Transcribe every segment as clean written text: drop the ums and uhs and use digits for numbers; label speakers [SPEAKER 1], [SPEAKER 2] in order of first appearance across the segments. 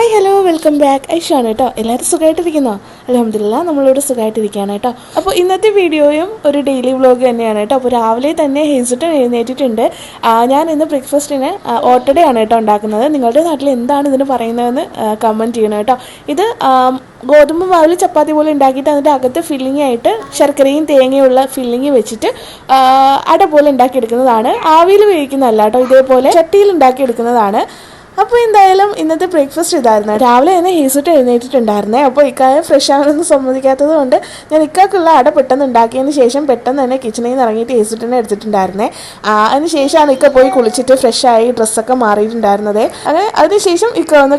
[SPEAKER 1] Hi hello welcome back ഐഷാണ് കേട്ടോ. എല്ലാവരും സുഖമായിട്ടിരിക്കുന്നോ? അൽഹംദുലില്ലാ നമ്മളിവിടെ സുഖമായിട്ടിരിക്കുകയാണ് കേട്ടോ. അപ്പോൾ ഇന്നത്തെ വീഡിയോയും ഒരു ഡെയിലി വ്ളോഗ് തന്നെയാണ് കേട്ടോ. അപ്പോൾ രാവിലെ തന്നെ ഹേസുട്ടൻ എഴുന്നേറ്റിട്ടുണ്ട്. ഞാൻ ഇന്ന് ബ്രേക്ക്ഫാസ്റ്റിന് ഓട്ടടയാണ് കേട്ടോ ഉണ്ടാക്കുന്നത്. നിങ്ങളുടെ നാട്ടിൽ എന്താണ് ഇതിന് പറയുന്നതെന്ന് കമൻറ്റ് ചെയ്യണം കേട്ടോ. ഇത് ഗോതമ്പ് മാവിൽ ചപ്പാത്തി പോലെ ഉണ്ടാക്കിയിട്ട് അതിൻ്റെ അകത്ത് ഫില്ലിംഗ് ആയിട്ട് ശർക്കരയും തേങ്ങയുള്ള ഫില്ലിംഗ് വെച്ചിട്ട് അട പോലെ ഉണ്ടാക്കിയെടുക്കുന്നതാണ്. ആവിയിൽ വേവിക്കുന്നതല്ല കേട്ടോ, ഇതേപോലെ ചട്ടിയിൽ ഉണ്ടാക്കിയെടുക്കുന്നതാണ്. അപ്പോൾ എന്തായാലും ഇന്നത്തെ ബ്രേക്ക്ഫാസ്റ്റ് ഇതായിരുന്നു. രാവിലെ തന്നെ ഹേസുട്ട് എഴുന്നേറ്റിട്ടുണ്ടായിരുന്നേ. അപ്പോൾ ഇക്കായ ഫ്രഷ് ആണെന്ന് സമ്മതിക്കാത്തത് കൊണ്ട് ഞാൻ ഇക്കാക്കുള്ള അട പെട്ടെന്ന് ഉണ്ടാക്കിയതിന് ശേഷം പെട്ടെന്ന് തന്നെ കിച്ചണിൽ നിന്ന് ഇറങ്ങിയിട്ട് ഹേസുട്ടിനെ എടുത്തിട്ടുണ്ടായിരുന്നേ. അതിന് ശേഷമാണ് ഇക്ക പോയി കുളിച്ചിട്ട് ഫ്രഷായി ഡ്രസ്സൊക്കെ മാറിയിട്ടുണ്ടായിരുന്നത്. അങ്ങനെ അതിനുശേഷം ഇക്ക വന്ന്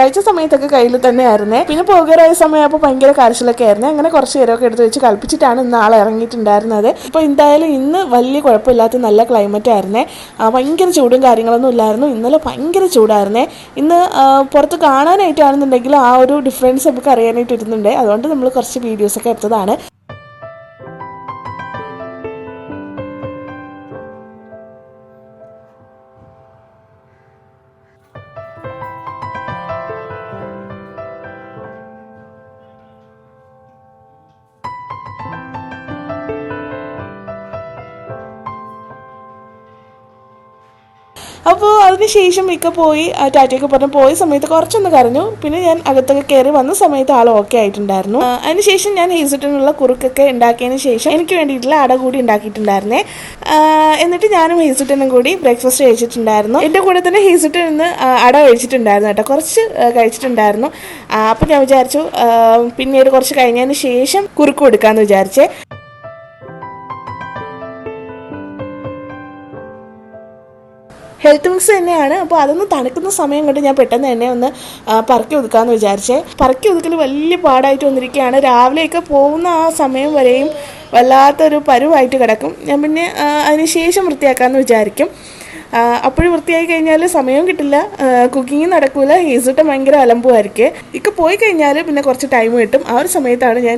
[SPEAKER 1] കഴിച്ച സമയത്തൊക്കെ കയ്യിൽ തന്നെ ആയിരുന്നേ. പിന്നെ പോകാറായ സമയമായപ്പോൾ ഭയങ്കര കരച്ചിലൊക്കെ ആയിരുന്നേ. അങ്ങനെ കുറച്ച് നേരമൊക്കെ എടുത്ത് വെച്ച് കളിപ്പിച്ചിട്ടാണ് ഇന്ന് ആൾ ഇറങ്ങിയിട്ടുണ്ടായിരുന്നത്. അപ്പോൾ എന്തായാലും ഇന്ന് വലിയ കുഴപ്പമില്ലാത്ത നല്ല ക്ലൈമറ്റ് ആയിരുന്നേ. ഭയങ്കര ചൂടും കാര്യങ്ങളൊന്നും ഇല്ലായിരുന്നു. ഇന്നലെ ഭയങ്കര ചൂടായിരുന്നേ. ഇന്ന് പുറത്ത് കാണാനായിട്ടാണെന്നുണ്ടെങ്കിൽ ആ ഒരു ഡിഫറൻസ് നമുക്ക് അറിയാനായിട്ട് ഇരുന്നുണ്ട്. അതുകൊണ്ട് നമ്മൾ കുറച്ച് വീഡിയോസൊക്കെ എടുത്തതാണ്. അപ്പോൾ അതിനുശേഷം മിക്ക പോയി ടാറ്റയൊക്കെ പറഞ്ഞ് പോയ സമയത്ത് കുറച്ചൊന്ന് കരഞ്ഞു. പിന്നെ ഞാൻ അകത്തൊക്കെ കയറി വന്ന സമയത്ത് ആൾ ഓക്കെ ആയിട്ടുണ്ടായിരുന്നു. അതിനുശേഷം ഞാൻ ഹേസുട്ടിനുള്ള കുറുക്കൊക്കെ ഉണ്ടാക്കിയതിന് ശേഷം എനിക്ക് വേണ്ടിയിട്ടുള്ള അട കൂടി ഉണ്ടാക്കിയിട്ടുണ്ടായിരുന്നേ. എന്നിട്ട് ഞാനും ഹേസുട്ടനും കൂടി ബ്രേക്ക്ഫാസ്റ്റ് കഴിച്ചിട്ടുണ്ടായിരുന്നു. എൻ്റെ കൂടെ തന്നെ ഹേസുട്ടൻ ഇന്ന് അട കഴിച്ചിട്ടുണ്ടായിരുന്നു കേട്ടോ, കുറച്ച് കഴിച്ചിട്ടുണ്ടായിരുന്നു. അപ്പോൾ ഞാൻ വിചാരിച്ചു പിന്നീട് കുറച്ച് കഴിഞ്ഞതിന് ശേഷം കുറുക്ക് കൊടുക്കാമെന്ന് വിചാരിച്ചേ. ഹെൽത്ത് മിക്സ് തന്നെയാണ്. അപ്പോൾ അതൊന്ന് തണുക്കുന്ന സമയം കൊണ്ട് ഞാൻ പെട്ടെന്ന് തന്നെ ഒന്ന് പറക്കി ഒതുക്കാമെന്ന് വിചാരിച്ചേ. പറക്കി ഒതുക്കൽ വലിയ പാടായിട്ട് വന്നിരിക്കുകയാണ്. രാവിലെയൊക്കെ പോകുന്ന ആ സമയം വരെയും വല്ലാത്തൊരു പരുവായിട്ട് കിടക്കും. ഞാൻ പിന്നെ അതിന് ശേഷം വൃത്തിയാക്കാമെന്ന് വിചാരിക്കും. അപ്പോഴും വൃത്തിയായി കഴിഞ്ഞാൽ സമയവും കിട്ടില്ല, കുക്കിങ് നടക്കില്ല, ഹേസുട്ടൻ ഭയങ്കര അലമ്പുമായിരിക്കും. ഇക്കെ പോയി കഴിഞ്ഞാൽ പിന്നെ കുറച്ച് ടൈം കിട്ടും. ആ ഒരു സമയത്താണ് ഞാൻ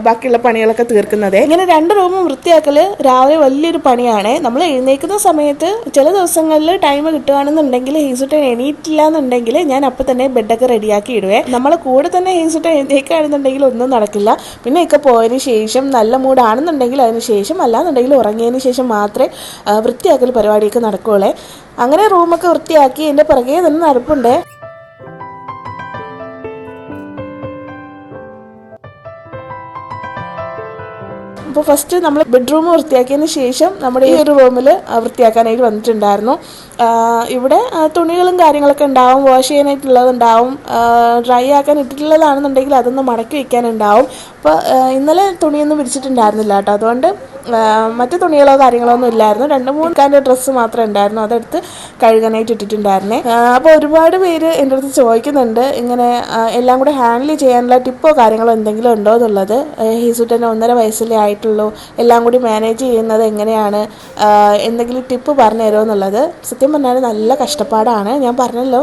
[SPEAKER 1] ബാക്കിയുള്ള പണികളൊക്കെ തീർക്കുന്നത്. ഇങ്ങനെ 2 റൂമും വൃത്തിയാക്കൽ രാവിലെ വലിയൊരു പണിയാണ്. നമ്മൾ എഴുന്നേൽക്കുന്ന സമയത്ത് ചില ദിവസങ്ങളിൽ ടൈം കിട്ടുകയാണെന്നുണ്ടെങ്കിൽ ഹേസുട്ടൻ എണീറ്റില്ല എന്നുണ്ടെങ്കിൽ ഞാൻ അപ്പം തന്നെ ബെഡൊക്കെ റെഡിയാക്കി ഇടുവേ. നമ്മളെ കൂടെ തന്നെ ഹേസുട്ടൻ എഴുന്നേൽക്കുകയാണെന്നുണ്ടെങ്കിൽ ഒന്നും നടക്കില്ല. പിന്നെ ഒക്കെ പോയതിന് ശേഷം നല്ല മൂടാണെന്നുണ്ടെങ്കിൽ അതിന് ശേഷം, അല്ലാന്നുണ്ടെങ്കിൽ ഉറങ്ങിയതിന് ശേഷം മാത്രമേ വൃത്തിയാക്കൽ പരിപാടിയൊക്കെ നടക്കുകയുള്ളേ. അങ്ങനെ റൂമൊക്കെ വൃത്തിയാക്കി എൻ്റെ പുറകെ തന്നെ നടപ്പുണ്ട്. അപ്പോൾ ഫസ്റ്റ് നമ്മൾ ബെഡ്റൂം വൃത്തിയാക്കിയതിന് ശേഷം നമ്മുടെ ഈ ഒരു റൂമിൽ വൃത്തിയാക്കാനായിട്ട് വന്നിട്ടുണ്ടായിരുന്നു. ഇവിടെ തുണികളും കാര്യങ്ങളൊക്കെ ഉണ്ടാവും, വാഷ് ചെയ്യാനായിട്ടുള്ളതുണ്ടാവും, ഡ്രൈ ആക്കാൻ ഇട്ടിട്ടുള്ളതാണെന്നുണ്ടെങ്കിൽ അതൊന്ന് മടക്കി വയ്ക്കാനുണ്ടാവും. അപ്പോൾ ഇന്നലെ തുണിയൊന്നും വിരിച്ചിട്ടുണ്ടായിരുന്നില്ല കേട്ടോ, അതുകൊണ്ട് മറ്റു തുണികളോ കാര്യങ്ങളോ ഒന്നും ഇല്ലായിരുന്നു. 2-3 ഡ്രസ്സ് മാത്രമേ ഉണ്ടായിരുന്നു, അതെടുത്ത് കഴുകാനായിട്ട് ഇട്ടിട്ടുണ്ടായിരുന്നേ. അപ്പോൾ ഒരുപാട് പേര് എൻ്റെ അടുത്ത് ചോദിക്കുന്നുണ്ട് ഇങ്ങനെ എല്ലാം കൂടെ ഹാൻഡിൽ ചെയ്യാനുള്ള ടിപ്പോ കാര്യങ്ങളോ എന്തെങ്കിലും ഉണ്ടോ എന്നുള്ളത്. ഹേസുട്ടന് 1.5 വയസ്സല്ലേ ആയിട്ടുള്ളൂ, എല്ലാം കൂടി മാനേജ് ചെയ്യുന്നത് എങ്ങനെയാണ്, എന്തെങ്കിലും ടിപ്പ് പറഞ്ഞു തരുമോ എന്നുള്ളത്. സത്യം പറഞ്ഞാൽ നല്ല കഷ്ടപ്പാടാണ്. ഞാൻ പറഞ്ഞല്ലോ,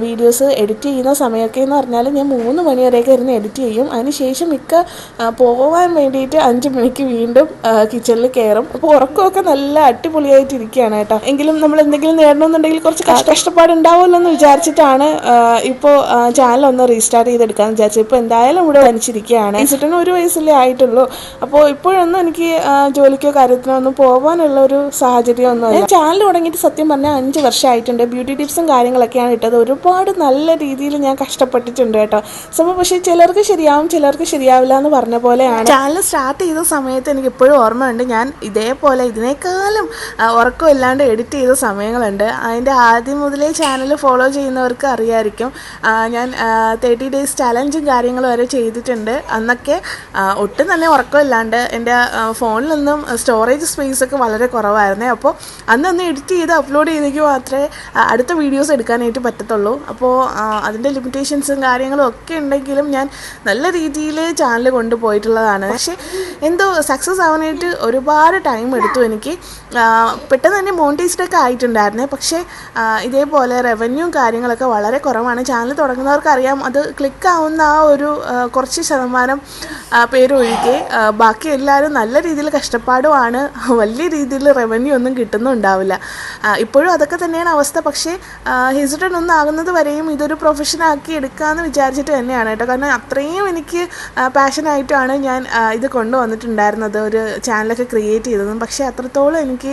[SPEAKER 1] വീഡിയോസ് എഡിറ്റ് ചെയ്യുന്ന സമയമൊക്കെ എന്ന് പറഞ്ഞാൽ ഞാൻ 3 മണി വരെയൊക്കെ ഇരുന്ന് എഡിറ്റ് ചെയ്യും. അതിനുശേഷം പോകാൻ വേണ്ടിയിട്ട് 5 മണിക്ക് വീണ്ടും കിച്ചണിൽ കയറും. അപ്പോൾ ഉറക്കമൊക്കെ നല്ല അടിപൊളിയായിട്ട് ഇരിക്കുകയാണ് കേട്ടോ. എങ്കിലും നമ്മൾ എന്തെങ്കിലും നേടണമെന്നുണ്ടെങ്കിൽ കുറച്ച് കഷ്ടപ്പാടുണ്ടാവുമല്ലോ എന്ന് വിചാരിച്ചിട്ടാണ് ഇപ്പോൾ ചാനൽ ഒന്ന് റീസ്റ്റാർട്ട് ചെയ്തെടുക്കാമെന്ന് വിചാരിച്ചു. ഇപ്പോൾ എന്തായാലും ഇവിടെ വനിച്ചിരിക്കുകയാണ്. ഹേസുട്ടന് 1 വയസ്സല്ലേ ആയിട്ടുള്ളൂ. അപ്പോൾ ഇപ്പോഴൊന്നും എനിക്ക് ജോലിക്കോ കാര്യത്തിനോ ഒന്നും പോകാനുള്ള ഒരു സാഹചര്യം ഒന്നുമില്ല. ചാനൽ തുടങ്ങിയിട്ട് സത്യം പറഞ്ഞാൽ 5 വർഷമായിട്ടുണ്ട്. ബ്യൂട്ടി ടിപ്സും കാര്യങ്ങളൊക്കെയാണ് ഇട്ടത്. ഒരുപാട് നല്ല രീതിയിൽ ഞാൻ കഷ്ടപ്പെട്ടിട്ടുണ്ട് കേട്ടോ. സംഭവം പക്ഷേ ചിലർക്ക് ശരിയാവും, ചിലർക്ക് ശരിയാവില്ല എന്ന് പറഞ്ഞ പോലെയാണ്. ചാനൽ സ്റ്റാർട്ട് ചെയ്ത സമയത്ത് എനിക്ക് ഇപ്പോഴും ഓർമ്മയുണ്ട്, ഞാൻ ഇതേപോലെ ഇതിനേക്കാളും ഉറക്കമില്ലാണ്ട് എഡിറ്റ് ചെയ്ത സമയങ്ങളുണ്ട്. അതിൻ്റെ ആദ്യം മുതലേ ചാനൽ ഫോളോ ചെയ്യുന്നവർക്ക് അറിയാമായിരിക്കും. ഞാൻ 30 ഡേയ്സ് ചലഞ്ചും കാര്യങ്ങളും വരെ ചെയ്തിട്ടുണ്ട്. അന്നൊക്കെ ഒട്ടും തന്നെ ഉറക്കമില്ലാണ്ട് എൻ്റെ ഫോണിൽ നിന്നും സ്റ്റോറേജ് സ്പേസൊക്കെ വളരെ കുറവായിരുന്നേ. അപ്പോൾ അന്ന് എഡിറ്റ് ചെയ്ത് അപ്ലോഡ് ചെയ്തെങ്കിൽ മാത്രമേ അടുത്ത വീഡിയോസ് എടുക്കാനായിട്ട് പറ്റത്തുള്ളൂ. അപ്പോൾ അതിൻ്റെ ലിമിറ്റേഷൻസും കാര്യങ്ങളും ഒക്കെ ഉണ്ടെങ്കിലും ഞാൻ നല്ല രീതിയിൽ ചാനൽ കൊണ്ടുപോയിട്ടുള്ളതാണ്. പക്ഷേ എന്തോ സക്സസ് ആവാനായിട്ട് ഒരുപാട് ടൈം എടുത്തു എനിക്ക്. പെട്ടെന്ന് തന്നെ മോണിറ്റൈസ്ഡൊക്കെ ആയിട്ടുണ്ടായിരുന്നേ. പക്ഷേ ഇതേപോലെ റവന്യൂ കാര്യങ്ങളൊക്കെ വളരെ കുറവാണ്. ചാനൽ തുടങ്ങുന്നവർക്ക് അറിയാം, അത് ക്ലിക്കാവുന്ന ആ ഒരു കുറച്ച് ശതമാനം പേരൊഴികെ ബാക്കി എല്ലാവരും നല്ല രീതിയിൽ കഷ്ടപ്പാടുമാണ്. വലിയ രീതിയിൽ റവന്യൂ ഒന്നും കിട്ടുന്നുണ്ടാവില്ല. ഇപ്പോഴും അതൊക്കെ തന്നെയാണ് അവസ്ഥ. പക്ഷേ ഹിസുട്ടൻ ഒന്നാകുന്നത് വരെയും ഇതൊരു പ്രൊഫഷനാക്കി എടുക്കാമെന്ന് വിചാരിച്ചിട്ട് തന്നെയാണ് കേട്ടോ. കാരണം അത്രയും എനിക്ക് പാഷനായിട്ടാണ് ഞാൻ ഇത് കൊണ്ടുവന്നിട്ടുണ്ടായിരുന്നത്, ഒരു ചാനലൊക്കെ ക്രിയേറ്റ് ചെയ്തതും. പക്ഷേ അത്രത്തോളം എനിക്ക്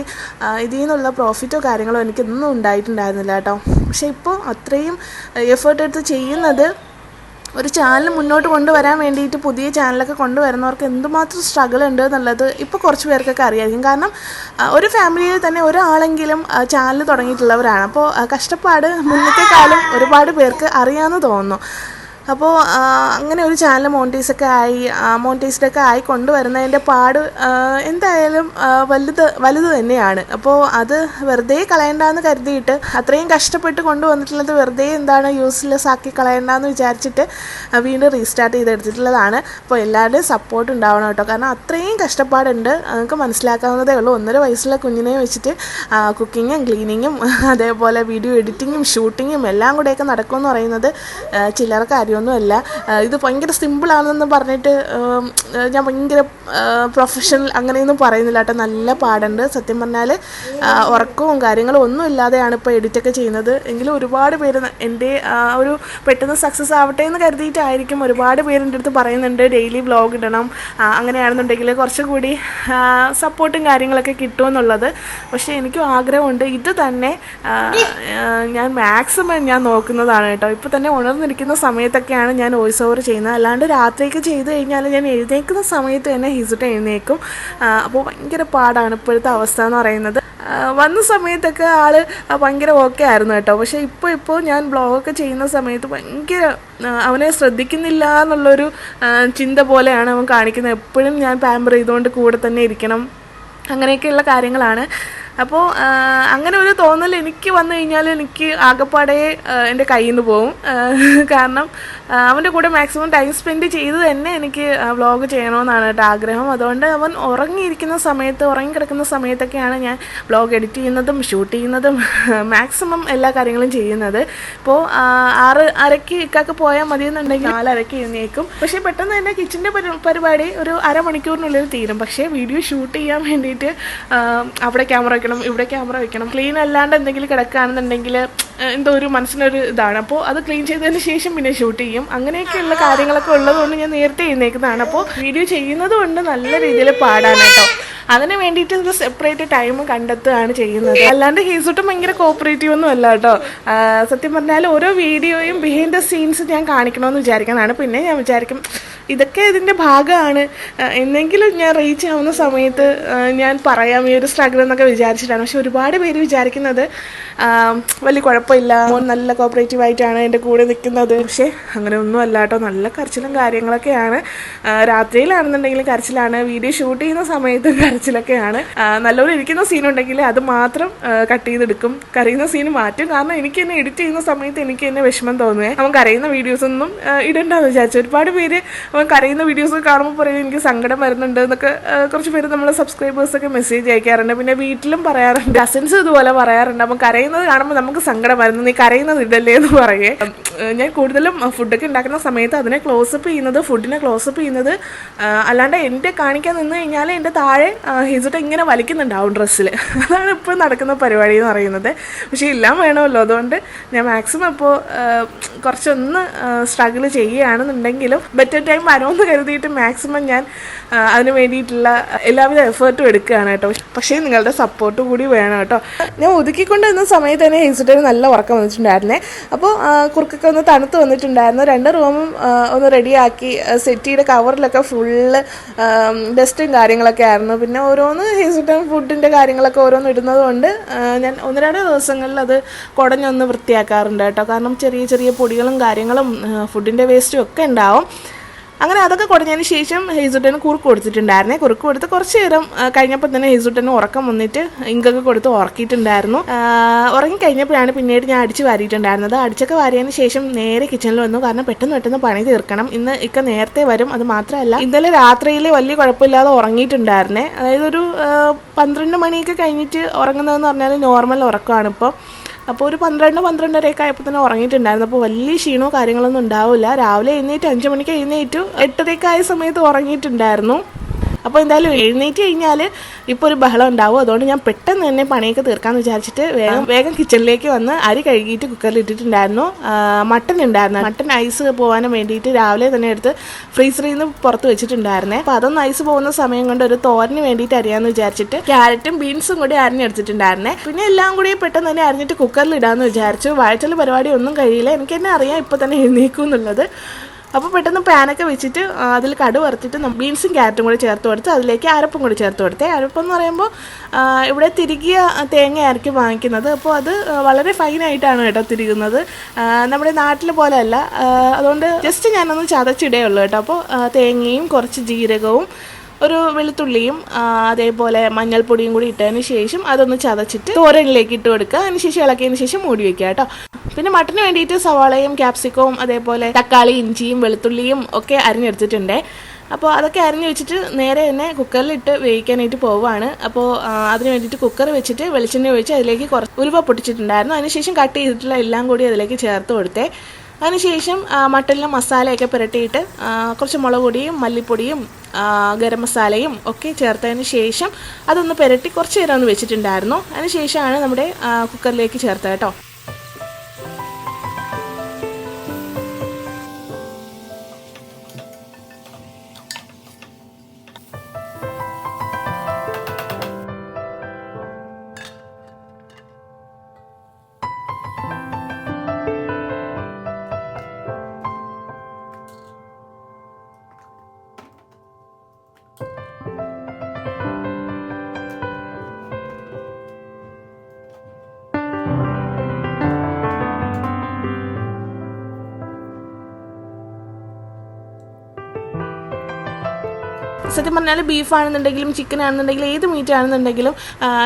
[SPEAKER 1] ഇതിൽ നിന്നുള്ള പ്രോഫിറ്റോ കാര്യങ്ങളോ എനിക്കൊന്നും ഉണ്ടായിട്ടുണ്ടായിരുന്നില്ല കേട്ടോ. പക്ഷേ ഇപ്പോൾ അത്രയും എഫേർട്ട് എടുത്ത് ചെയ്യുന്നത് ഒരു ചാനൽ മുന്നോട്ട് കൊണ്ടുവരാൻ വേണ്ടിയിട്ട്, പുതിയ ചാനലൊക്കെ കൊണ്ടുവരുന്നവർക്ക് എന്തുമാത്രം സ്ട്രഗിൾ ഉണ്ട് എന്നുള്ളത് ഇപ്പോൾ കുറച്ച് പേർക്കൊക്കെ അറിയായിരിക്കും. കാരണം ഒരു ഫാമിലിയിൽ തന്നെ ഒരാളെങ്കിലും ചാനൽ തുടങ്ങിയിട്ടുള്ളവരാണ്. അപ്പോൾ കഷ്ടപ്പാട് മുന്നത്തെക്കാളും ഒരുപാട് പേർക്ക് അറിയാമെന്ന് തോന്നുന്നു. അപ്പോൾ അങ്ങനെ ഒരു ചാനൽ മോണിറ്റൈസ്ഡൊക്കെ ആയി കൊണ്ടുവരുന്നതിൻ്റെ പാട് എന്തായാലും വലുത് തന്നെയാണ്. അപ്പോൾ അത് വെറുതെ കളയണ്ടെന്ന് കരുതിയിട്ട്, അത്രയും കഷ്ടപ്പെട്ട് കൊണ്ടുവന്നിട്ടുള്ളത് വെറുതെ എന്താണ് യൂസ്ലെസ് ആക്കി കളയണ്ടെന്ന് വിചാരിച്ചിട്ട് വീണ്ടും റീസ്റ്റാർട്ട് ചെയ്തെടുത്തിട്ടുള്ളതാണ്. അപ്പോൾ എല്ലാവരുടെയും സപ്പോർട്ട് ഉണ്ടാവണം കേട്ടോ. കാരണം അത്രയും കഷ്ടപ്പാടുണ്ട്, നിങ്ങൾക്ക് മനസ്സിലാക്കാവുന്നതേ ഉള്ളൂ. 1.5 വയസ്സുള്ള കുഞ്ഞിനെ വെച്ചിട്ട് കുക്കിങ്ങും ക്ലീനിങ്ങും അതേപോലെ വീഡിയോ എഡിറ്റിങ്ങും ഷൂട്ടിങ്ങും എല്ലാം കൂടെയൊക്കെ നടക്കുമെന്ന് പറയുന്നത് ചില്ലറ കാര്യമൊന്നുമല്ല. ഇത് ഭയങ്കര സിമ്പിളാണെന്ന് പറഞ്ഞിട്ട് ഞാൻ ഭയങ്കര പ്രൊഫഷണൽ അങ്ങനെയൊന്നും പറയുന്നില്ല കേട്ടോ. നല്ല പാടുണ്ട് സത്യം പറഞ്ഞാൽ. ഉറക്കവും കാര്യങ്ങളും ഒന്നും ഇല്ലാതെയാണ് ഇപ്പോൾ എഡിറ്റൊക്കെ ചെയ്യുന്നത്. എങ്കിലും ഒരുപാട് പേര് എൻ്റെ ഒരു പെട്ടെന്ന് സക്സസ് ആവട്ടെ എന്ന് കരുതിയിട്ടായിരിക്കും ഒരുപാട് പേരെൻ്റെ അടുത്ത് പറയുന്നുണ്ട് ഡെയിലി വ്ലോഗ് ഇടണം, അങ്ങനെയാണെന്നുണ്ടെങ്കിൽ കുറച്ചുകൂടി സപ്പോർട്ടും കാര്യങ്ങളൊക്കെ കിട്ടുമെന്നുള്ളത്. പക്ഷേ എനിക്കും ആഗ്രഹമുണ്ട്. ഇത് തന്നെ ഞാൻ മാക്സിമം ഞാൻ നോക്കുന്നതാണ് കേട്ടോ. ഇപ്പോൾ തന്നെ ഉണർന്നിരിക്കുന്ന സമയത്തൊക്കെയാണ് ഞാൻ വോയിസ് ഓവർ ചെയ്യുന്നത്. അല്ലാണ്ട് രാത്രിയൊക്കെ ചെയ്ത് കഴിഞ്ഞാൽ ഞാൻ എഴുന്നേൽക്കുന്ന സമയത്ത് തന്നെ ഹിസുട്ടൻ എഴുന്നേൽക്കും. അപ്പോൾ ഭയങ്കര പാടാണ് ഇപ്പോഴത്തെ അവസ്ഥ എന്ന് പറയുന്നത്. വന്ന സമയത്തൊക്കെ ആൾ ഭയങ്കര ഓക്കെ ആയിരുന്നു കേട്ടോ. പക്ഷേ ഇപ്പോൾ ഞാൻ ബ്ലോഗൊക്കെ ചെയ്യുന്ന സമയത്ത് ഭയങ്കര അവനെ ശ്രദ്ധിക്കുന്നില്ല എന്നുള്ളൊരു ചിന്ത പോലെയാണ് അവൻ കാണിക്കുന്നത്. എപ്പോഴും ഞാൻ പാമ്പർ ചെയ്തുകൊണ്ട് കൂടെ തന്നെ ഇരിക്കണം, അങ്ങനെയൊക്കെയുള്ള കാര്യങ്ങളാണ്. അപ്പോൾ അങ്ങനെ ഒരു തോന്നൽ എനിക്ക് വന്നു കഴിഞ്ഞാൽ എനിക്ക് ആകെപ്പാടെ എൻ്റെ കയ്യിൽ നിന്ന് പോകും. കാരണം അവൻ്റെ കൂടെ മാക്സിമം ടൈം സ്പെൻഡ് ചെയ്ത് തന്നെ എനിക്ക് വ്ളോഗ് ചെയ്യണമെന്നാണ് കേട്ടോ ആഗ്രഹം. അതുകൊണ്ട് അവൻ ഉറങ്ങിക്കിടക്കുന്ന സമയത്തൊക്കെയാണ് ഞാൻ വ്ളോഗ് എഡിറ്റ് ചെയ്യുന്നതും ഷൂട്ട് ചെയ്യുന്നതും മാക്സിമം എല്ലാ കാര്യങ്ങളും ചെയ്യുന്നത്. ഇപ്പോൾ 6:30 ഇക്കാക്ക് പോയാൽ മതിയെന്നുണ്ടെങ്കിൽ 4:30 എഴുന്നേൽക്കും. പക്ഷേ പെട്ടെന്ന് തന്നെ കിച്ചൻ്റെ പരിപാടി ഒരു അരമണിക്കൂറിനുള്ളിൽ തീരും. പക്ഷേ വീഡിയോ ഷൂട്ട് ചെയ്യാൻ വേണ്ടിയിട്ട് അവിടെ ക്യാമറ വെക്കണം, ഇവിടെ ക്യാമറ വെക്കണം. ക്ലീൻ അല്ലാണ്ട് എന്തെങ്കിലും കിടക്കുകയാണെന്നുണ്ടെങ്കിൽ എന്തോ ഒരു മനസ്സിനൊരു ഇതാണ്. അപ്പോൾ അത് ക്ലീൻ ചെയ്തതിന് ശേഷം പിന്നെ ഷൂട്ട് ചെയ്യും. അങ്ങനെയൊക്കെയുള്ള കാര്യങ്ങളൊക്കെ ഉള്ളതുകൊണ്ട് ഞാൻ നേരത്തെ എഴുന്നേൽക്കുന്നതാണ്. അപ്പോൾ വീഡിയോ ചെയ്യുന്നത് കൊണ്ട് നല്ല രീതിയിൽ പാടാണ് കേട്ടോ. അതിന് വേണ്ടിയിട്ട് ഒരു സെപ്പറേറ്റ് ടൈം കണ്ടെത്തുകയാണ് ചെയ്യുന്നത്. അല്ലാണ്ട് ഹിസുട്ടൻ ഭയങ്കര കോപ്പറേറ്റീവ് ഒന്നും അല്ല കേട്ടോ. സത്യം പറഞ്ഞാൽ ഓരോ വീഡിയോയും ബിഹൈൻഡ് ദ സീൻസ് ഞാൻ കാണിക്കണമെന്ന് വിചാരിക്കുന്നതാണ്. പിന്നെ ഞാൻ വിചാരിക്കും ഇതൊക്കെ ഇതിൻ്റെ ഭാഗമാണ്, എന്നെങ്കിലും ഞാൻ റീച്ച് ആവുന്ന സമയത്ത് ഞാൻ പറയാം ഈ ഒരു സ്ട്രഗിൾ എന്നൊക്കെ വിചാരിച്ചിട്ടാണ്. പക്ഷെ ഒരുപാട് പേര് വിചാരിക്കുന്നത് വലിയ കുഴപ്പമില്ല, മോൻ നല്ല കോപ്പറേറ്റീവ് ആയിട്ടാണ് എൻ്റെ കൂടെ നിൽക്കുന്നത്. പക്ഷേ അങ്ങനെ ഒന്നും അല്ല കേട്ടോ. നല്ല കരച്ചിലും കാര്യങ്ങളൊക്കെയാണ്. രാത്രിയിലാണെന്നുണ്ടെങ്കിലും കരച്ചിലാണ്, വീഡിയോ ഷൂട്ട് ചെയ്യുന്ന സമയത്തും കരച്ചിലൊക്കെയാണ്. നല്ലപോലെ ഇരിക്കുന്ന സീനുണ്ടെങ്കിൽ അത് മാത്രം കട്ട് ചെയ്തെടുക്കും, കരയുന്ന സീന് മാറ്റും. കാരണം എനിക്ക് തന്നെ എഡിറ്റ് ചെയ്യുന്ന സമയത്ത് എനിക്ക് തന്നെ വിഷമം തോന്നുവേ. അവൻ കരയുന്ന വീഡിയോസൊന്നും ഇടണ്ടെന്ന് വിചാരിച്ചു. ഒരുപാട് പേര് അവൻ കരയുന്ന വീഡിയോസ് കാണുമ്പോൾ പറയും എനിക്ക് സങ്കടം വരുന്നുണ്ട് എന്നൊക്കെ. കുറച്ച് പേര് നമ്മളെ സബ്സ്ക്രൈബേഴ്സൊക്കെ മെസ്സേജ് അയക്കാറുണ്ട്. പിന്നെ വീട്ടിലും പറയാറുണ്ട്, കസിൻസ് ഇതുപോലെ പറയാറുണ്ട്. അപ്പം കരയുന്നത് കാണുമ്പോൾ നമുക്ക് സങ്കടം വരുന്നു, നീ കരയുന്നത് ഇടല്ലേ എന്ന് പറയേ. ഞാൻ കൂടുതലും ഫുഡൊക്കെ ഉണ്ടാക്കുന്ന സമയത്ത് അതിനെ ക്ലോസപ്പ് ചെയ്യുന്നത്, ഫുഡിനെ ക്ലോസപ്പ് ചെയ്യുന്നത് അല്ലാണ്ട് എൻ്റെ കാണിക്കാൻ നിന്ന് കഴിഞ്ഞാൽ എൻ്റെ താഴെ ഹിസുട്ടൻ ഇങ്ങനെ വലിക്കുന്നുണ്ടാവും ഡ്രസ്സിൽ. അതാണ് ഇപ്പോൾ നടക്കുന്ന പരിപാടി എന്ന് പറയുന്നത്. പക്ഷേ എല്ലാം വേണമല്ലോ, അതുകൊണ്ട് ഞാൻ മാക്സിമം ഇപ്പോൾ കുറച്ചൊന്ന് സ്ട്രഗിൾ ചെയ്യുകയാണെന്നുണ്ടെങ്കിലും ബെറ്റർ ടൈം വരുമെന്ന് കരുതിയിട്ട് മാക്സിമം ഞാൻ അതിന് വേണ്ടിയിട്ടുള്ള എല്ലാവിധ എഫേർട്ടും എടുക്കുകയാണ് കേട്ടോ. പക്ഷേ നിങ്ങളുടെ സപ്പോർട്ട് കൂടി വേണം കേട്ടോ. ഞാൻ ഒതുക്കിക്കൊണ്ടിരുന്ന സമയത്ത് തന്നെ ഹിസുട്ടന് നല്ല ഉറക്കം വന്നിട്ടുണ്ടായിരുന്നേ. അപ്പോൾ കുറുക്കൊക്കെ ഒന്ന് തണുത്ത് വന്നിട്ടുണ്ടായിരുന്നു. 2 റൂമും ഒന്ന് റെഡിയാക്കി സെറ്റിയുടെ കവറിലൊക്കെ ഫുള്ള് ഡസ്റ്റും കാര്യങ്ങളൊക്കെ ആയിരുന്നു. പിന്നെ ഓരോന്ന് ഹിസുട്ടൻ ഫുഡിൻ്റെ കാര്യങ്ങളൊക്കെ ഓരോന്ന് ഇടുന്നത് കൊണ്ട് ഞാൻ 1-2 ദിവസങ്ങളിൽ അത് കുടഞ്ഞൊന്ന് വൃത്തിയാക്കാറുണ്ട് കേട്ടോ. കാരണം ചെറിയ ചെറിയ പൊടികളും കാര്യങ്ങളും ഫുഡിൻ്റെ വേസ്റ്റും ഒക്കെ ഉണ്ടാവും. അങ്ങനെ അതൊക്കെ കൊടുത്തതിന് ശേഷം ഹെയ്സുട്ടന് കുറുക്ക് കൊടുത്തിട്ടുണ്ടായിരുന്നേ. കുറുക്ക് കൊടുത്ത് കുറച്ച് നേരം കഴിഞ്ഞപ്പോൾ തന്നെ ഹെയ്സുട്ടന് ഉറക്കം വന്നിട്ട് ഇങ്കൊക്കെ കൊടുത്ത് ഉറക്കിയിട്ടുണ്ടായിരുന്നു. ഉറങ്ങിക്കഴിഞ്ഞപ്പോഴാണ് പിന്നീട് ഞാൻ അടിച്ച് വാരിയിട്ടുണ്ടായിരുന്നത്. അടിച്ചൊക്കെ വാരിയതിന് ശേഷം നേരെ കിച്ചണിൽ വന്നു. കാരണം പെട്ടെന്ന് പണി തീർക്കണം. ഇന്ന് ഇക്ക നേരത്തെ വരും. അത് മാത്രമല്ല ഇന്നലെ രാത്രിയിൽ വലിയ കുഴപ്പമില്ലാതെ ഉറങ്ങിയിട്ടുണ്ടായിരുന്നേ. അതായത് ഒരു 12 മണിയൊക്കെ കഴിഞ്ഞിട്ട് ഉറങ്ങുന്നതെന്ന് പറഞ്ഞാൽ നോർമൽ ഉറക്കമാണ് ഇപ്പോൾ. അപ്പോൾ ഒരു 12-12:30 ആയപ്പോൾ തന്നെ ഉറങ്ങിയിട്ടുണ്ടായിരുന്നു. അപ്പോൾ വലിയ ക്ഷീണമോ കാര്യങ്ങളൊന്നും ഉണ്ടാവില്ല. രാവിലെ എഴുന്നേറ്റ് 5 മണിക്ക് എഴുന്നേറ്റു 8:30 ആയ സമയത്ത് ഉറങ്ങിയിട്ടുണ്ടായിരുന്നു. അപ്പോൾ എന്തായാലും എഴുന്നേറ്റ് കഴിഞ്ഞാൽ ഇപ്പോൾ ഒരു ബഹളം ഉണ്ടാവും. അതുകൊണ്ട് ഞാൻ പെട്ടെന്ന് തന്നെ പണിയൊക്കെ തീർക്കാമെന്ന് വിചാരിച്ചിട്ട് വേഗം കിച്ചണിലേക്ക് വന്ന് അരി കഴുകിയിട്ട് കുക്കറിൽ ഇട്ടിട്ടുണ്ടായിരുന്നു. മട്ടൻ ഉണ്ടായിരുന്നു. മട്ടൻ ഐസ് പോകാനും വേണ്ടിയിട്ട് രാവിലെ തന്നെ എടുത്ത് ഫ്രീസറിൽ നിന്ന് പുറത്ത് വെച്ചിട്ടുണ്ടായിരുന്നേ. അപ്പോൾ അതൊന്ന് ഐസ് പോകുന്ന സമയം കൊണ്ട് ഒരു തോരന് വേണ്ടിയിട്ട് അരിയാമെന്ന് വിചാരിച്ചിട്ട് ക്യാരറ്റും ബീൻസും കൂടി അരിഞ്ഞെടുത്തിട്ടുണ്ടായിരുന്നേ. പിന്നെ എല്ലാം കൂടി പെട്ടെന്ന് തന്നെ അരിഞ്ഞിട്ട് കുക്കറിൽ ഇടാമെന്ന് വിചാരിച്ചു. വാഴച്ചൽ പരിപാടി ഒന്നും കഴിയില്ല. എനിക്ക് തന്നെ അറിയാം ഇപ്പോൾ തന്നെ എഴുന്നേക്കും എന്നുള്ളത്. അപ്പോൾ പെട്ടെന്ന് പാനൊക്കെ വെച്ചിട്ട് അതിൽ കടു വറുത്തിട്ട് ബീൻസും ക്യാരറ്റും കൂടി ചേർത്ത് കൊടുത്ത് അതിലേക്ക് അരപ്പും കൂടി ചേർത്ത് കൊടുത്തേ. അരപ്പെന്ന് പറയുമ്പോൾ ഇവിടെ തിരികിയ തേങ്ങയായിരിക്കും വാങ്ങിക്കുന്നത്. അപ്പോൾ അത് വളരെ ഫൈനായിട്ടാണ് കേട്ടോ തിരികുന്നത്. നമ്മുടെ നാട്ടിൽ പോലെ അല്ല. അതുകൊണ്ട് ജസ്റ്റ് ഞാനൊന്ന് ചതച്ചിടേ ഉള്ളൂ കേട്ടോ. അപ്പോൾ തേങ്ങയും കുറച്ച് ജീരകവും ഒരു വെളുത്തുള്ളിയും അതേപോലെ മഞ്ഞൾപ്പൊടിയും കൂടി ഇട്ടതിന് ശേഷം അതൊന്ന് ചതച്ചിട്ട് തോരനിലേക്ക് ഇട്ട് കൊടുക്കുക. അതിനുശേഷം ഇളക്കിയതിന് ശേഷം മൂടി വയ്ക്കുക കേട്ടോ. പിന്നെ മട്ടന് വേണ്ടിയിട്ട് സവാളയും ക്യാപ്സിക്കവും അതേപോലെ തക്കാളി, ഇഞ്ചിയും വെളുത്തുള്ളിയും ഒക്കെ അരിഞ്ഞെടുത്തിട്ടുണ്ട്. അപ്പോൾ അതൊക്കെ അരിഞ്ഞ് വെച്ചിട്ട് നേരെ തന്നെ കുക്കറിലിട്ട് വേവിക്കാനായിട്ട് പോവുകയാണ്. അപ്പോൾ അതിന് വേണ്ടിയിട്ട് കുക്കർ വെച്ചിട്ട് വെളിച്ചെണ്ണ ഒഴിച്ച് അതിലേക്ക് കുറച്ച് ഉലുവ പൊട്ടിച്ചിട്ടുണ്ടായിരുന്നു. അതിനുശേഷം കട്ട് ചെയ്തിട്ടുള്ള എല്ലാം കൂടി അതിലേക്ക് ചേർത്ത് കൊടുത്തേ. അതിനുശേഷം മട്ടനിലെ മസാലയൊക്കെ പുരട്ടിയിട്ട് കുറച്ച് മുളക് പൊടിയും മല്ലിപ്പൊടിയും ഗരം മസാലയും ഒക്കെ ചേർത്തതിന് ശേഷം അതൊന്ന് പുരട്ടി കുറച്ച് നേരം ഒന്ന് വെച്ചിട്ടുണ്ടായിരുന്നു. അതിനുശേഷമാണ് നമ്മുടെ കുക്കറിലേക്ക് ചേർത്തത് കേട്ടോ. സത്യം പറഞ്ഞാൽ ബീഫാണെന്നുണ്ടെങ്കിലും ചിക്കൻ ആണെന്നുണ്ടെങ്കിലും ഏത് മീറ്റ് ആണെന്നുണ്ടെങ്കിലും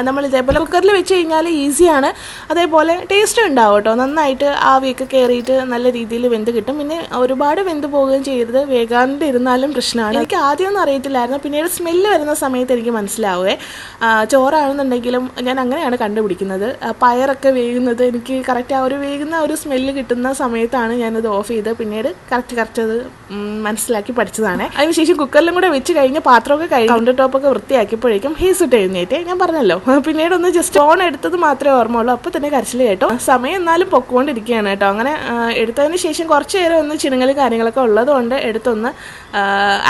[SPEAKER 1] നമ്മൾ ഇതേപോലെ കുക്കറിൽ വെച്ച് കഴിഞ്ഞാൽ ഈസിയാണ്. അതേപോലെ ടേസ്റ്റും ഉണ്ടാവും കേട്ടോ. നന്നായിട്ട് ആവിയൊക്കെ കയറിയിട്ട് നല്ല രീതിയിൽ വെന്ത് കിട്ടും. പിന്നെ ഒരുപാട് വെന്ത് പോവുകയും ചെയ്യരുത്. വേഗാണ്ടിരുന്നാലും പ്രശ്നമാണ്. എനിക്ക് ആദ്യമൊന്നും അറിയത്തില്ലായിരുന്നു. പിന്നീട് സ്മെല്ല് വരുന്ന സമയത്ത് എനിക്ക് മനസ്സിലാവേ. ചോറാണെന്നുണ്ടെങ്കിലും ഞാൻ അങ്ങനെയാണ് കണ്ടുപിടിക്കുന്നത്. പയറൊക്കെ വേകുന്നത് എനിക്ക് കറക്റ്റ് ആ ഒരു വേകുന്ന ഒരു സ്മെല്ല് കിട്ടുന്ന സമയത്താണ് ഞാനത് ഓഫ് ചെയ്ത് പിന്നീട് കറക്റ്റ് അത് മനസ്സിലാക്കി പഠിച്ചതാണ്. അതിനുശേഷം കുക്കറിലും കൂടെ വെച്ച് കഴിഞ്ഞ് പാത്രമൊക്കെ കൗണ്ടർ ടോപ്പൊക്കെ വൃത്തിയാക്കിയപ്പോഴേക്കും ഹീസിട്ട് എഴുന്നേറ്റ്. ഞാൻ പറഞ്ഞല്ലോ പിന്നീട് ഒന്ന് ജസ്റ്റ് ഫോൺ എടുത്തത് മാത്രമേ ഓർമ്മയുള്ളൂ. അപ്പോൾ തന്നെ കരച്ചിൽ കേട്ടോ. സമയം എന്നാലും പൊക്കോണ്ടിരിക്കുകയാണ് കേട്ടോ. അങ്ങനെ എടുത്തതിന് ശേഷം കുറച്ച് നേരം ഒന്ന് ചിണുങ്ങലും കാര്യങ്ങളൊക്കെ ഉള്ളതുകൊണ്ട് എടുത്തൊന്ന്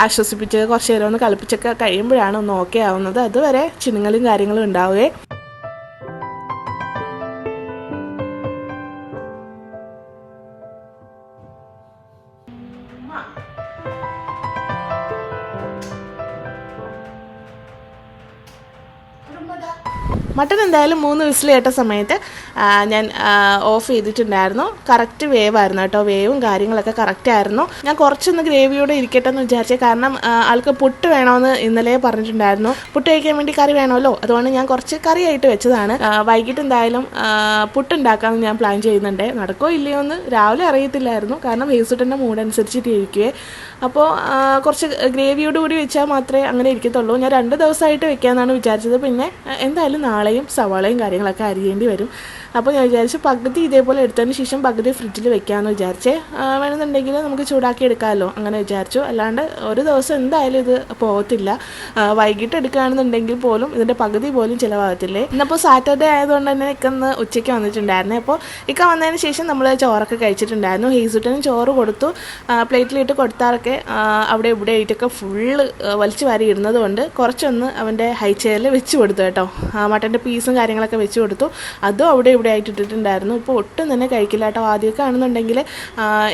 [SPEAKER 1] ആശ്വസിപ്പിച്ച് കുറച്ച് നേരം ഒന്ന് കളിപ്പിച്ചൊക്കെ കഴിയുമ്പോഴാണ് ഒന്ന് ഓക്കെ ആവുന്നത്. അതുവരെ ചിണുങ്ങലും കാര്യങ്ങളും ഉണ്ടാവുകയെ. മട്ടൻ എന്തായാലും 3 വിസിൽ കേട്ട സമയത്ത് ഞാൻ ഓഫ് ചെയ്തിട്ടുണ്ടായിരുന്നു. കറക്റ്റ് വേവായിരുന്നു കേട്ടോ. വേവും കാര്യങ്ങളൊക്കെ കറക്റ്റ് ആയിരുന്നു. ഞാൻ കുറച്ചൊന്ന് ഗ്രേവിയോടെ ഇരിക്കട്ടെ എന്ന് വിചാരിച്ചത്. കാരണം ആൾക്ക് പുട്ട് വേണമെന്ന് ഇന്നലെ പറഞ്ഞിട്ടുണ്ടായിരുന്നു. പുട്ട് കഴിക്കാൻ വേണ്ടി കറി വേണമല്ലോ. അതുകൊണ്ട് ഞാൻ കുറച്ച് കറിയായിട്ട് വെച്ചതാണ്. വൈകിട്ട് എന്തായാലും പുട്ടുണ്ടാക്കാമെന്ന് ഞാൻ പ്ലാൻ ചെയ്യുന്നുണ്ട്. നടക്കോ ഇല്ലയോ എന്ന് രാവിലെ അറിയത്തില്ലായിരുന്നു. കാരണം ഹേസുട്ടൻ്റെ മൂഡ് അനുസരിച്ചിട്ട് ഇരിക്കുകയെ. അപ്പോൾ കുറച്ച് ഗ്രേവിയോട് കൂടി വെച്ചാൽ മാത്രമേ അങ്ങനെ ഇരിക്കത്തുള്ളൂ. ഞാൻ 2 ദിവസമായിട്ട് വെക്കാമെന്നാണ് വിചാരിച്ചത്. പിന്നെ എന്തായാലും നാളെയും സവാളയും കാര്യങ്ങളൊക്കെ അരിയേണ്ടി വരും. അപ്പോൾ ഞാൻ വിചാരിച്ചു പകുതി ഇതേപോലെ എടുത്തതിന് ശേഷം പകുതി ഫ്രിഡ്ജിൽ വെക്കാമെന്ന് വിചാരിച്ചേ. വേണമെന്നുണ്ടെങ്കിൽ നമുക്ക് ചൂടാക്കി എടുക്കാമല്ലോ അങ്ങനെ വിചാരിച്ചു. അല്ലാണ്ട് ഒരു ദിവസം എന്തായാലും ഇത് പോകത്തില്ല. വൈകിട്ട് എടുക്കുകയാണെന്നുണ്ടെങ്കിൽ പോലും ഇതിൻ്റെ പകുതി പോലും ചിലവാകത്തില്ലേ. ഇന്നിപ്പോൾ സാറ്റർഡേ ആയതുകൊണ്ട് തന്നെ ഇന്ന് ഉച്ചയ്ക്ക് വന്നിട്ടുണ്ടായിരുന്നേ. അപ്പോൾ ഇക്ക വന്നതിന് ശേഷം നമ്മൾ ചോറൊക്കെ കഴിച്ചിട്ടുണ്ടായിരുന്നു. ഹേസുട്ടനും ചോറ് കൊടുത്തു. പ്ലേറ്റിലിട്ട് കൊടുത്താറൊക്കെ അവിടെ ഇവിടെ ആയിട്ടൊക്കെ ഫുള്ള് വലിച്ചു വാരി ഇടുന്നത് കൊണ്ട് കുറച്ചൊന്ന് അവൻ്റെ ഹൈ ചെയറിൽ വെച്ച് കൊടുത്തു കേട്ടോ. മട്ടൻ്റെ പീസും കാര്യങ്ങളൊക്കെ വെച്ച് കൊടുത്തു. അതും അവിടെ ഇവിടെ ആയിട്ട് ഇട്ടിട്ടുണ്ടായിരുന്നു. ഇപ്പോൾ ഒട്ടും തന്നെ കഴിക്കില്ല കേട്ടോ. ആദ്യമൊക്കെ ആണെന്നുണ്ടെങ്കിൽ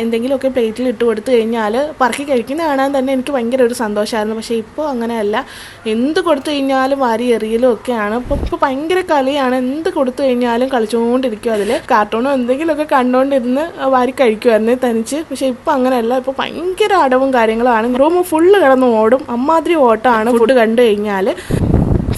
[SPEAKER 1] എന്തെങ്കിലുമൊക്കെ പ്ലേറ്റിൽ ഇട്ട് കൊടുത്തു കഴിഞ്ഞാൽ പറക്കി കഴിക്കുന്ന കാണാൻ തന്നെ എനിക്ക് ഭയങ്കര ഒരു സന്തോഷമായിരുന്നു. പക്ഷേ ഇപ്പോൾ അങ്ങനെയല്ല, എന്ത് കൊടുത്തു കഴിഞ്ഞാലും വാരി എറിയലും ഒക്കെയാണ്. ഇപ്പോൾ ഭയങ്കര കളിയാണ്, എന്ത് കൊടുത്തു കഴിഞ്ഞാലും കളിച്ചുകൊണ്ടിരിക്കും. അതിൽ കാർട്ടൂണോ എന്തെങ്കിലുമൊക്കെ കണ്ടുകൊണ്ടിരുന്ന് വാരി കഴിക്കുമായിരുന്നു തനിച്ച്. പക്ഷേ ഇപ്പോൾ അങ്ങനെയല്ല, ഇപ്പോൾ ഭയങ്കര അടവും കാര്യങ്ങളാണ്. റൂം ഫുള്ള് കിടന്ന് ഓടും, അമ്മാതിരി ഓട്ടമാണ് ഫുഡ് കണ്ടു കഴിഞ്ഞാൽ.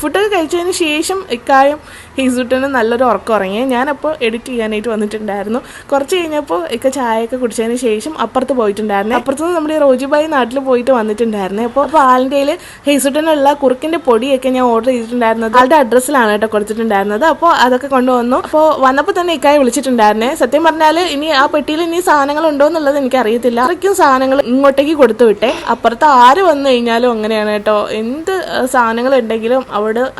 [SPEAKER 1] ഫുഡൊക്കെ കഴിച്ചതിന് ശേഷം ഇക്കായും ഹീസൂട്ടനും നല്ലൊരു ഉറക്കം ഉറങ്ങി. ഞാനപ്പോൾ എഡിറ്റ് ചെയ്യാനായിട്ട് വന്നിട്ടുണ്ടായിരുന്നു. കുറച്ച് കഴിഞ്ഞപ്പോൾ ഇക്ക ചായയൊക്കെ കുടിച്ചതിന് ശേഷം അപ്പുറത്ത് പോയിട്ടുണ്ടായിരുന്നു. അപ്പുറത്തുനിന്ന് നമ്മുടെ റോജിബായി നാട്ടിൽ പോയിട്ട് വന്നിട്ടുണ്ടായിരുന്നു. അപ്പോൾ ആളിൻ്റെ കയ്യിൽ ഹീസൂട്ടനുള്ള കുറുക്കിൻ്റെ പൊടിയൊക്കെ ഞാൻ ഓർഡർ ചെയ്തിട്ടുണ്ടായിരുന്നത് ആളുടെ അഡ്രസ്സിലാണ് കേട്ടോ കൊടുത്തിട്ടുണ്ടായിരുന്നത്. അപ്പോൾ അതൊക്കെ കൊണ്ടുവന്നു. അപ്പോൾ വന്നപ്പോൾ തന്നെ ഇക്കായെ വിളിച്ചിട്ടുണ്ടായിരുന്നേ. സത്യം പറഞ്ഞാൽ ഇനി ആ പെട്ടിയിൽ ഇനി സാധനങ്ങൾ ഉണ്ടോ എന്നുള്ളത് എനിക്കറിയത്തില്ല. അത്രയ്ക്കും സാധനങ്ങൾ ഇങ്ങോട്ടേക്ക് കൊടുത്തു വിട്ടേ. അപ്പുറത്ത് ആര് വന്നു കഴിഞ്ഞാലും അങ്ങനെയാണ് കേട്ടോ. എന്ത് സാധനങ്ങൾ ഉണ്ടെങ്കിലും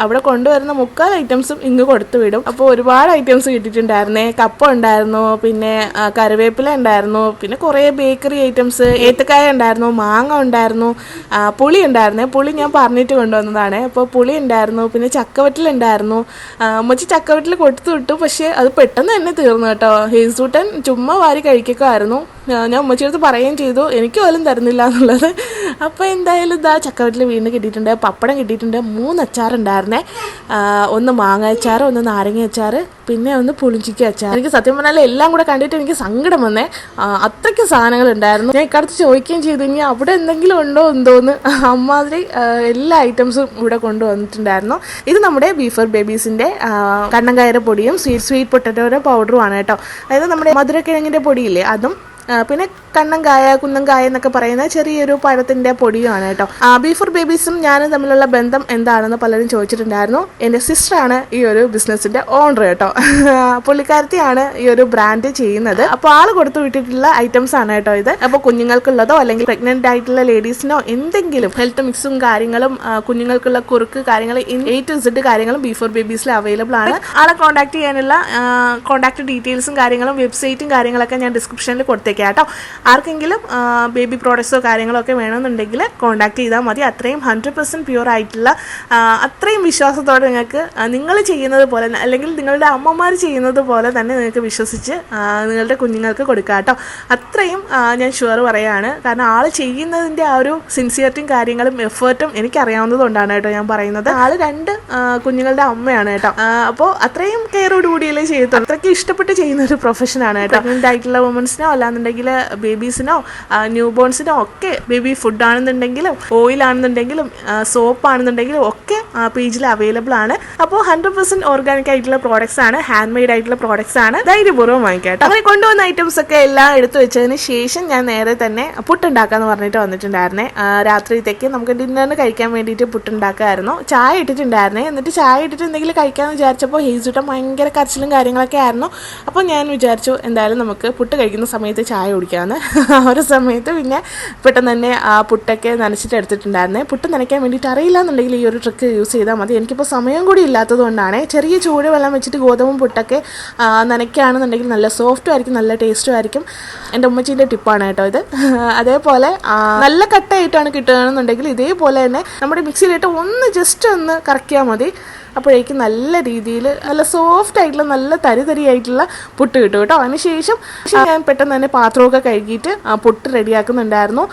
[SPEAKER 1] അവിടെ കൊണ്ടുവരുന്ന മുക്കാൽ ഐറ്റംസും ഇങ്ങ് കൊടുത്തു വിടും. അപ്പോൾ ഒരുപാട് ഐറ്റംസ് കിട്ടിയിട്ടുണ്ടായിരുന്നേ. കപ്പ ഉണ്ടായിരുന്നു, പിന്നെ കറിവേപ്പില ഉണ്ടായിരുന്നു, പിന്നെ കുറേ ബേക്കറി ഐറ്റംസ്, ഏത്തക്കായ ഉണ്ടായിരുന്നു, മാങ്ങ ഉണ്ടായിരുന്നു, പുളി ഉണ്ടായിരുന്നേ. പുളി ഞാൻ പറഞ്ഞിട്ട് കൊണ്ടുവന്നതാണ്. അപ്പോൾ പുളി ഉണ്ടായിരുന്നു, പിന്നെ ചക്കവറ്റിലുണ്ടായിരുന്നു. ഉമ്മച്ചി ചക്കവറ്റിൽ കൊടുത്തു വിട്ടു, പക്ഷേ അത് പെട്ടെന്ന് തന്നെ തീർന്നു കേട്ടോ. ഹേസൂട്ടൻ ചുമ്മാ വാരി കഴിക്കുകയായിരുന്നു. ഞാൻ ഉമ്മച്ചിയെടുത്ത് പറയുകയും ചെയ്തു എനിക്ക് പോലും തരുന്നില്ല എന്നുള്ളത്. അപ്പോൾ എന്തായാലും ഇതാ ചക്കവറ്റിൽ വീണ്ടും കിട്ടിയിട്ടുണ്ട്. പപ്പടം കിട്ടിയിട്ടുണ്ട്, 3 അച്ചാറുണ്ടായിരുന്നേ. ഒന്ന് മാങ്ങ അച്ചാർ, ഒന്ന് നാരങ്ങ അച്ചാർ, പിന്നെ ഒന്ന് പുളിഞ്ചിക്ക അച്ചാർ. എനിക്ക് സത്യം പറഞ്ഞാൽ എല്ലാം കൂടെ കണ്ടിട്ട് എനിക്ക് സങ്കടം വന്നേ. അത്രയ്ക്ക് സാധനങ്ങൾ ഉണ്ടായിരുന്നു. ഞാൻ ഇക്കടുത്ത് ചോദിക്കുകയും ചെയ്തു ഇനി അവിടെ എന്തെങ്കിലും ഉണ്ടോ എന്തോന്ന്. അമ്മാതിരി എല്ലാ ഐറ്റംസും ഇവിടെ കൊണ്ടുവന്നിട്ടുണ്ടായിരുന്നു. ഇത് നമ്മുടെ ബീഫർ ബേബീസിൻ്റെ കണ്ണൻകായര പൊടിയും സ്വീറ്റ് പൊട്ടറ്റോയുടെ പൗഡറുമാണ് കേട്ടോ. അതായത് നമ്മുടെ മധുരക്കിഴങ്ങിൻ്റെ പൊടിയില്ലേ അതും, പിന്നെ കണ്ണൻകായ കുന്നൻകായ എന്നൊക്കെ പറയുന്ന ചെറിയൊരു പഴത്തിൻ്റെ പൊടിയുമാണ് കേട്ടോ. ബീഫർ ബേബീസും ഞാനും തമ്മിലുള്ള ബന്ധം എന്താണെന്ന് പലരും ചോദിച്ചിട്ടുണ്ടായിരുന്നു. എൻ്റെ സിസ്റ്ററാണ് ഈ ഒരു ബിസിനസ്സിൻ്റെ ഓണർ കേട്ടോ. പുള്ളിക്കാരത്തിയാണ് ഈ ഒരു ബ്രാൻഡ് ചെയ്യുന്നത്. അപ്പോൾ ആൾ കൊടുത്തു വിട്ടിട്ടുള്ള ഐറ്റംസ് ആണ് കേട്ടോ ഇത്. അപ്പോൾ കുഞ്ഞുങ്ങൾക്കുള്ളതോ അല്ലെങ്കിൽ പ്രഗ്നൻ്റ് ആയിട്ടുള്ള ലേഡീസിനോ എന്തെങ്കിലും ഹെൽത്ത് മിക്സും കാര്യങ്ങളും കുഞ്ഞുങ്ങൾക്കുള്ള കുറുക്ക് കാര്യങ്ങൾ A to Z കാര്യങ്ങളും ബീഫർ ബേബീസിൽ അവൈലബിൾ ആണ്. ആളെ കോൺടാക്ട് ചെയ്യാനുള്ള കോൺടാക്ട് ഡീറ്റെയിൽസും കാര്യങ്ങളും വെബ്സൈറ്റും കാര്യങ്ങളൊക്കെ ഞാൻ ഡിസ്ക്രിപ്ഷനിൽ കൊടുത്തേക്കാം കേട്ടോ. ആർക്കെങ്കിലും ബേബി പ്രോഡക്ട്സോ കാര്യങ്ങളോ ഒക്കെ വേണമെന്നുണ്ടെങ്കിൽ കോൺടാക്ട് ചെയ്താൽ മതി. അത്രയും 100% പ്യൂർ ആയിട്ടുള്ള, അത്രയും വിശ്വാസത്തോടെ നിങ്ങൾക്ക് നിങ്ങൾ ചെയ്യുന്നത് പോലെ അല്ലെങ്കിൽ നിങ്ങളുടെ അമ്മമാർ ചെയ്യുന്നത് പോലെ തന്നെ നിങ്ങൾക്ക് വിശ്വസിച്ച് നിങ്ങളുടെ കുഞ്ഞുങ്ങൾക്ക് കൊടുക്കുക കേട്ടോ. അത്രയും ഞാൻ ഷുവർ പറയുകയാണ്. കാരണം ആൾ ചെയ്യുന്നതിൻ്റെ ആ ഒരു സിൻസിയറിറ്റിയും കാര്യങ്ങളും എഫേർട്ടും എനിക്കറിയാവുന്നതുകൊണ്ടാണ് കേട്ടോ ഞാൻ പറയുന്നത്. ആൾ 2 കുഞ്ഞുങ്ങളുടെ അമ്മയാണ് കേട്ടോ. അപ്പോൾ അത്രയും കെയറോടുകൂടിയല്ലേ ചെയ്യത്തുള്ളൂ. അത്രയ്ക്ക് ഇഷ്ടപ്പെട്ട് ചെയ്യുന്ന ഒരു പ്രൊഫഷനാണ് കേട്ടോ. പ്രഗ്നൻ്റ് ആയിട്ടുള്ള വുമൻസിനോ അല്ലാന്നുണ്ടെങ്കിൽ ബേബീസിനോ ന്യൂ ബോൺസിനോ ഒക്കെ ബേബി ഫുഡ് ആണെന്നുണ്ടെങ്കിലും ഓയിൽ ആണെന്നുണ്ടെങ്കിലും സോപ്പ് ആണെന്നുണ്ടെങ്കിലും ഒക്കെ പേജിൽ അവൈലബിൾ ആണ്. അപ്പോൾ 100% ഓർഗാനിക് ആയിട്ടുള്ള പ്രോഡക്ട്സ് ആണ്, ഹാൻഡ് മെയ്ഡ് ആയിട്ടുള്ള പ്രോഡക്ട്സ് ആണ്. ധൈര്യപൂർവ്വം വാങ്ങിക്കാം. അങ്ങനെ കൊണ്ടുവന്ന ഐറ്റംസ് ഒക്കെ എല്ലാം എടുത്തു വെച്ചതിന് ശേഷം ഞാൻ നേരെ തന്നെ പുട്ടുണ്ടാക്കാന്ന് പറഞ്ഞിട്ട് വന്നിട്ടുണ്ടായിരുന്നേ. രാത്രിയിലേക്ക് നമുക്ക് ഡിന്നറിന് കഴിക്കാൻ വേണ്ടിയിട്ട് പുട്ടുണ്ടാക്കായിരുന്നു. ചായ ഇട്ടിട്ടുണ്ടായിരുന്നേ. എന്നിട്ട് ചായ ഇട്ടിട്ട് എന്തെങ്കിലും കഴിക്കാമെന്ന് വിചാരിച്ചപ്പോൾ ഹേസൂട്ടൻ ഭയങ്കര കരച്ചിലും കാര്യങ്ങളൊക്കെ ആയിരുന്നു. അപ്പോൾ ഞാൻ വിചാരിച്ചു എന്തായാലും നമുക്ക് പുട്ട് കഴിക്കുന്ന സമയത്ത് ചായ കുടിക്കാമെന്ന്. ഒരു സമയത്ത് പിന്നെ പെട്ടെന്ന് തന്നെ ആ പുട്ടൊക്കെ നനച്ചിട്ട് എടുത്തിട്ടുണ്ടായിരുന്നേ. പുട്ട് നനയ്ക്കാൻ വേണ്ടിയിട്ട് അറിയില്ല എന്നുണ്ടെങ്കിൽ ഈ ഒരു ട്രിക്ക് യൂസ് ചെയ്താൽ മതി. എനിക്കിപ്പോൾ സമയം കൂടി ഇല്ലാത്തത് കൊണ്ടാണ്. ചെറിയ ചൂട് വെള്ളം വെച്ചിട്ട് ഗോതമ്പും പുട്ടൊക്കെ നനയ്ക്കുകയാണെന്നുണ്ടെങ്കിൽ നല്ല സോഫ്റ്റും ആയിരിക്കും, നല്ല ടേസ്റ്റും ആയിരിക്കും. എൻ്റെ ഉമ്മച്ചീൻ്റെ ടിപ്പാണ് കേട്ടോ ഇത്. അതേപോലെ നല്ല കട്ടായിട്ടാണ് കിട്ടുകയാണെന്നുണ്ടെങ്കിൽ ഇതേപോലെ തന്നെ നമ്മുടെ മിക്സിയിലിട്ട് ജസ്റ്റ് ഒന്ന് കറക്കിയാൽ മതി. അപ്പോഴേക്കും നല്ല രീതിയിൽ നല്ല സോഫ്റ്റ് ആയിട്ടുള്ള നല്ല തരിതരിയായിട്ടുള്ള പുട്ട് കിട്ടും കേട്ടോ. അതിനുശേഷം ഞാൻ പെട്ടെന്ന് തന്നെ പാത്രമൊക്കെ കഴുകിയിട്ട് പുട്ട് റെഡിയാക്കുന്നുണ്ടായിരുന്നു.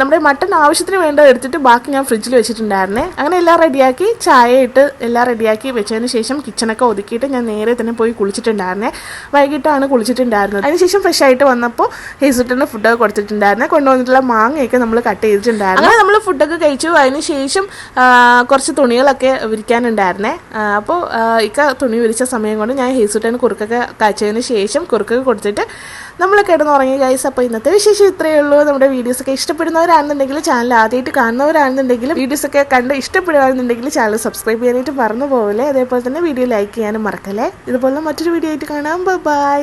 [SPEAKER 1] നമ്മുടെ മട്ടൺ ആവശ്യത്തിന് വേണ്ടത് എടുത്തിട്ട് ബാക്കി ഞാൻ ഫ്രിഡ്ജിൽ വെച്ചിട്ടുണ്ടായിരുന്നേ. അങ്ങനെ എല്ലാം റെഡിയാക്കി ചായ ഇട്ട് എല്ലാം റെഡിയാക്കി വെച്ചതിന് ശേഷം കിച്ചണൊക്കെ ഒതുക്കിയിട്ട് ഞാൻ നേരെ തന്നെ പോയി കുളിച്ചിട്ടുണ്ടായിരുന്നേ. വൈകിട്ടാണ് കുളിച്ചിട്ടുണ്ടായിരുന്നത്. അതിനുശേഷം ഫ്രഷ് ആയിട്ട് വന്നപ്പോൾ ഹേസൂട്ടന് ഫുഡൊക്കെ കൊടുത്തിട്ടുണ്ടായിരുന്നേ. കൊണ്ടുവന്നിട്ടുള്ള മാങ്ങയൊക്കെ നമ്മൾ കട്ട് ചെയ്തിട്ടുണ്ടായിരുന്നു. അങ്ങനെ നമ്മൾ ഫുഡൊക്കെ കഴിച്ചു. അതിന് ശേഷം കുറച്ച് തുണികളൊക്കെ വിരിക്കാനുണ്ടായിരുന്നേ. അപ്പോൾ ഇക്ക തുണി വിരിച്ച സമയം കൊണ്ട് ഞാൻ ഹേസൂട്ടന് കുറുക്കൊക്കെ കാച്ചതിന് ശേഷം കുറുക്കൊക്കെ കൊടുത്തിട്ട് നമ്മൾ കിടന്നുറങ്ങി ഗൈസ്. അപ്പോൾ ഇന്നത്തെ വിശേഷം ഇത്രയേ ഉള്ളൂ. നമ്മുടെ വീഡിയോസൊക്കെ ഇഷ്ടപ്പെടുന്നവരാണെന്നുണ്ടെങ്കിൽ, ചാനൽ ആദ്യമായിട്ട് കാണുന്നവരാണെന്നുണ്ടെങ്കിലും, വീഡിയോസൊക്കെ കണ്ട് ഇഷ്ടപ്പെടുകയാണെന്നുണ്ടെങ്കിൽ ചാനൽ സബ്സ്ക്രൈബ് ചെയ്യാനായിട്ട് മറന്നു പോകല്ലേ. അതേപോലെ തന്നെ വീഡിയോ ലൈക്ക് ചെയ്യാനും മറക്കല്ലേ. ഇതുപോലെ മറ്റൊരു വീഡിയോ ആയിട്ട് കാണാം. ബൈ.